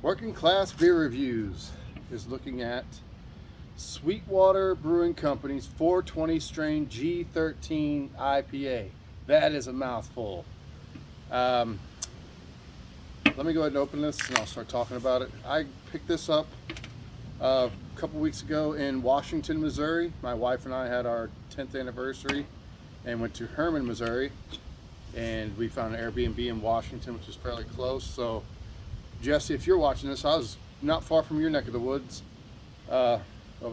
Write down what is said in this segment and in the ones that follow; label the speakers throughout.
Speaker 1: Working Class Beer Reviews is looking at Sweetwater Brewing Company's 420 strain G13 IPA. That is a mouthful. Let me go ahead and open this and I'll start talking about it. I picked this up a couple weeks ago in Washington, Missouri. My wife and I had our 10th anniversary and went to Herman, Missouri, and we found an Airbnb in Washington, which is fairly close. So Jesse, if you're watching this, I was not far from your neck of the woods, over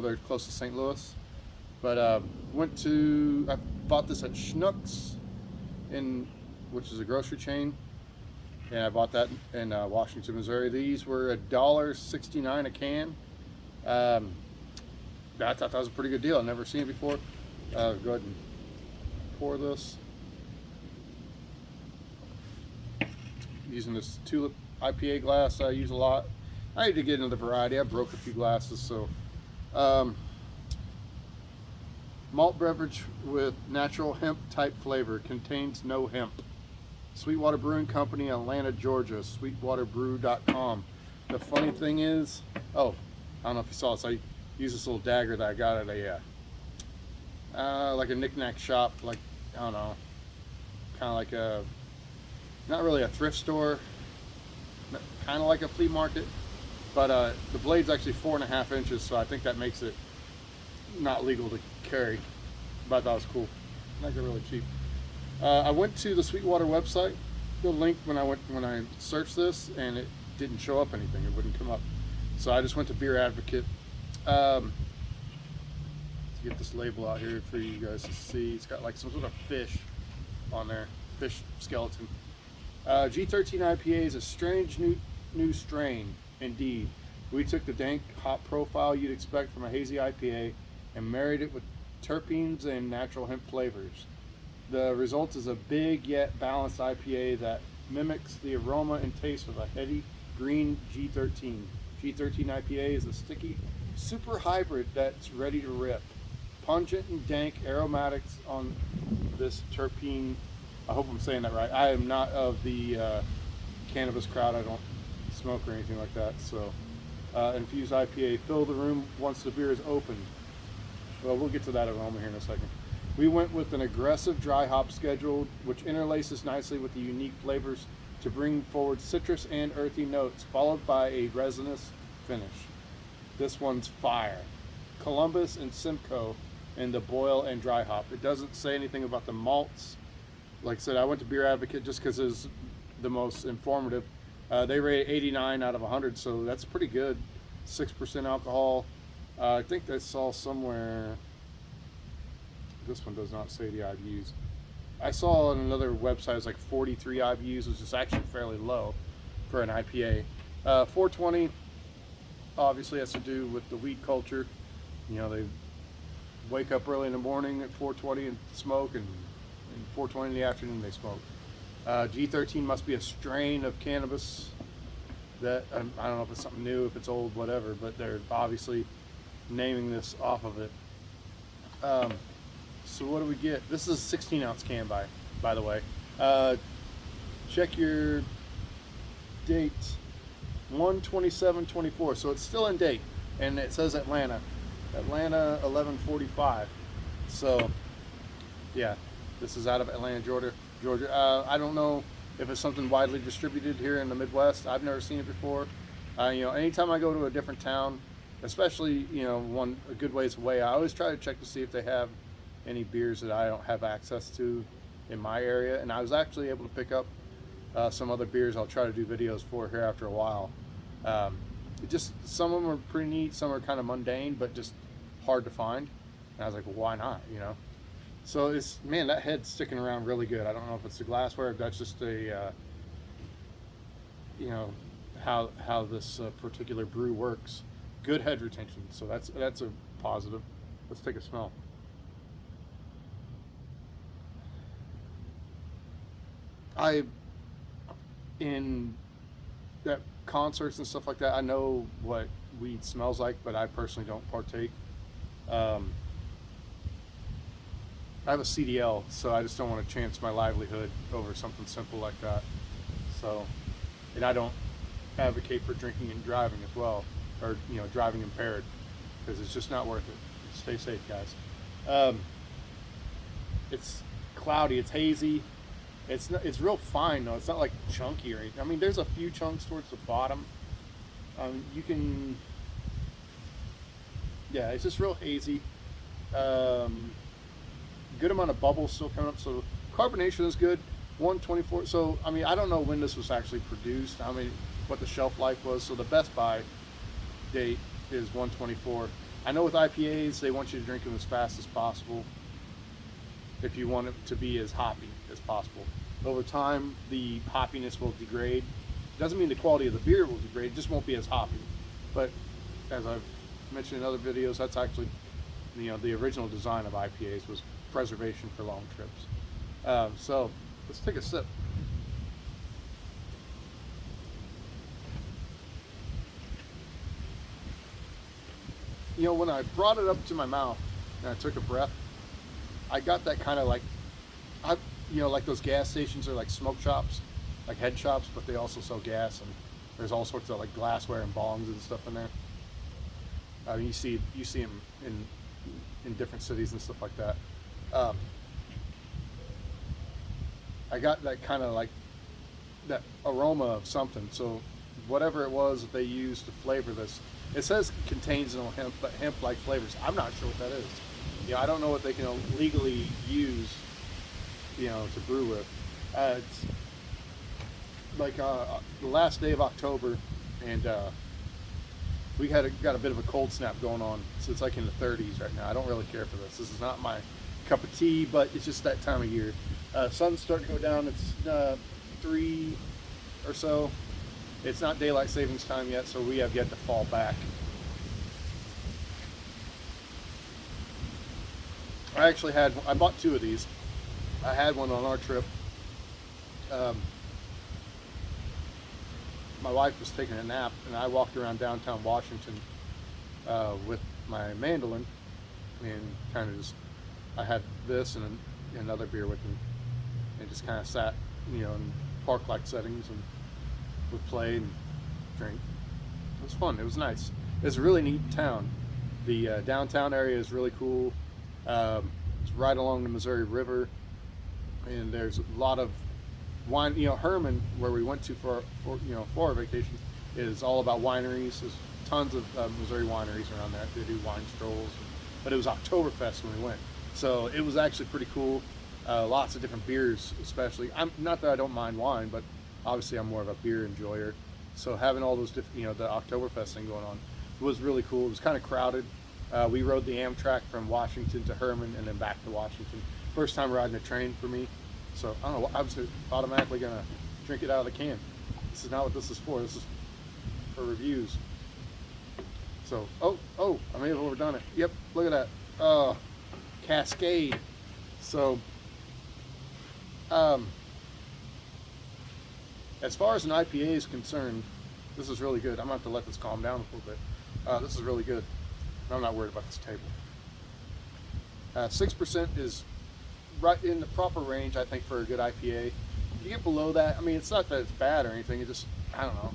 Speaker 1: there close to St. Louis. But I bought this at Schnucks, which is a grocery chain, and I bought that in Washington, Missouri. These were $1.69 a can. I thought that was a pretty good deal. I've never seen it before. Go ahead and pour this. Using this tulip IPA glass I use a lot. I need to get another variety. I broke a few glasses. So malt beverage with natural hemp type flavor, contains no hemp. Sweetwater Brewing Company, Atlanta, Georgia. sweetwaterbrew.com. The funny thing is, I don't know if you saw this, I use this little dagger that I got at a like a knick-knack shop, like, I don't know, kind of like a, not really a thrift store, kind of like a flea market, but the blade's actually 4.5 inches, so I think that makes it not legal to carry, but I thought it was cool. I think they're really cheap. I went to the Sweetwater website, the link when I searched this, and it didn't show up anything, it wouldn't come up. So I just went to Beer Advocate to get this label out here for you guys to see. It's got like some sort of fish on there, fish skeleton. G13 IPA is a strange new strain, indeed. We took the dank hop profile you'd expect from a hazy IPA and married it with terpenes and natural hemp flavors. The result is a big yet balanced IPA that mimics the aroma and taste of a heady green G13. G13 IPA is a sticky super hybrid that's ready to rip. Pungent and dank aromatics on this terpene. I hope I'm saying that right. I am not of the cannabis crowd. I don't smoke or anything like that. So infused IPA, fill the room once the beer is opened. Well, we'll get to that aroma here in a second. We went with an aggressive dry hop schedule, which interlaces nicely with the unique flavors to bring forward citrus and earthy notes, followed by a resinous finish. This one's fire. Columbus and Simcoe in the boil and dry hop. It doesn't say anything about the malts. Like I said, I went to Beer Advocate just because it's the most informative. They rate 89 out of 100, so that's pretty good. 6% alcohol. I think I saw somewhere, this one does not say the IBUs. I saw on another website it's like 43 IBUs, which is actually fairly low for an IPA. 420 obviously has to do with the weed culture. You know, they wake up early in the morning at 4:20 and smoke, and 4:20 in the afternoon they smoke. G13 must be a strain of cannabis that, I don't know if it's something new, if it's old, whatever, but they're obviously naming this off of it. So what do we get? This is a 16 ounce can by the way. Check your dates, 1/27/24, so it's still in date, and it says Atlanta 11/45. So yeah, this is out of Atlanta, Georgia. I don't know if it's something widely distributed here in the Midwest. I've never seen it before. You know, anytime I go to a different town, especially, you know, a good ways away, I always try to check to see if they have any beers that I don't have access to in my area. And I was actually able to pick up some other beers I'll try to do videos for here after a while. Some of them are pretty neat, some are kind of mundane, but just hard to find. And I was like, well, why not, you know? So man, that head's sticking around really good. I don't know if it's the glassware, if that's just a, you know, how this particular brew works. Good head retention, so that's a positive. Let's take a smell. In that concerts and stuff like that, I know what weed smells like, but I personally don't partake. I have a CDL, so I just don't want to chance my livelihood over something simple like that. So, and I don't advocate for drinking and driving as well, or driving impaired, because it's just not worth it. Stay safe, guys. It's cloudy, it's hazy. It's real fine though. It's not like chunky or anything. I mean, there's a few chunks towards the bottom. You can, yeah, it's just real hazy. Good amount of bubbles still coming up. So carbonation is good. 124. So I mean, I don't know when this was actually produced. I mean, what the shelf life was. So the best by date is 124. I know with IPAs, they want you to drink them as fast as possible if you want it to be as hoppy as possible. Over time, the hoppiness will degrade. Doesn't mean the quality of the beer will degrade, it just won't be as hoppy. But as I've mentioned in other videos, that's actually, the original design of IPAs was preservation for long trips. So let's take a sip. When I brought it up to my mouth and I took a breath, I got that kind of like, like those gas stations are like smoke shops, like head shops, but they also sell gas, and there's all sorts of like glassware and bongs and stuff in there. You see them in different cities and stuff like that. I got that kind of like that aroma of something. So whatever it was that they used to flavor this, it says it contains no hemp, but hemp-like flavors. I'm not sure what that is. I don't know what they can legally use, to brew with. It's like the last day of October, and we got a bit of a cold snap going on. So it's like in the 30s right now. I don't really care for this. This is not my cup of tea, but it's just that time of year. Sun's starting to go down. It's 3 or so. It's not daylight savings time yet, so we have yet to fall back. I bought 2 of these. I had one on our trip. My wife was taking a nap, and I walked around downtown Washington with my mandolin, and kind of just, I had this and another beer with me, and just kind of sat, in park-like settings, and would play and drink. It was fun. It was nice. It's a really neat town. The downtown area is really cool. It's right along the Missouri River, and there's a lot of wine. Herman, where we went to for our vacation, is all about wineries. There's tons of Missouri wineries around there. They do wine strolls, but it was Oktoberfest when we went, so it was actually pretty cool. Lots of different beers, especially. I'm not that I don't mind wine, but obviously I'm more of a beer enjoyer. So having all those different, the Oktoberfest thing going on was really cool. It was kind of crowded. We rode the Amtrak from Washington to Herman and then back to Washington. First time riding a train for me. So I don't know, I was automatically gonna drink it out of the can. This is not what this is for. This is for reviews. So, oh, I may have overdone it. Yep, look at that. Oh, Cascade. So, as far as an IPA is concerned, this is really good. I'm gonna have to let this calm down a little bit. This is really good. I'm not worried about this table. 6% is right in the proper range, I think, for a good IPA. If you get below that, I mean, it's not that it's bad or anything. It just, I don't know.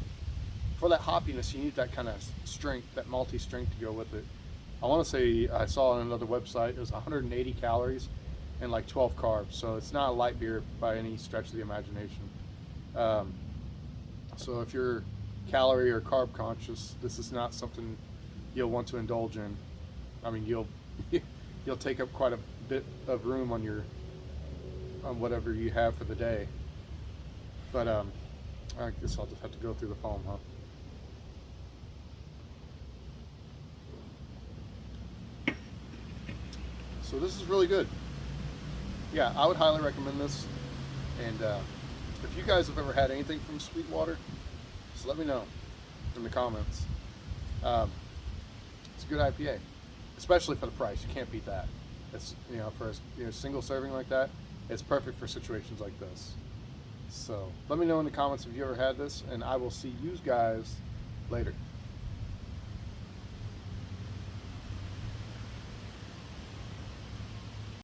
Speaker 1: For that hoppiness, you need that kind of strength, that malty strength to go with it. I want to say, I saw on another website, it was 180 calories and like 12 carbs. So it's not a light beer by any stretch of the imagination. So if you're calorie or carb conscious, this is not something you'll want to indulge in. I mean, you'll take up quite a bit of room on whatever you have for the day. But I guess I'll just have to go through the foam, huh? So this is really good. Yeah, I would highly recommend this. And if you guys have ever had anything from Sweetwater, just let me know in the comments. It's a good IPA, especially for the price. You can't beat that. It's, for a single serving like that, it's perfect for situations like this. So let me know in the comments if you ever had this, and I will see you guys later.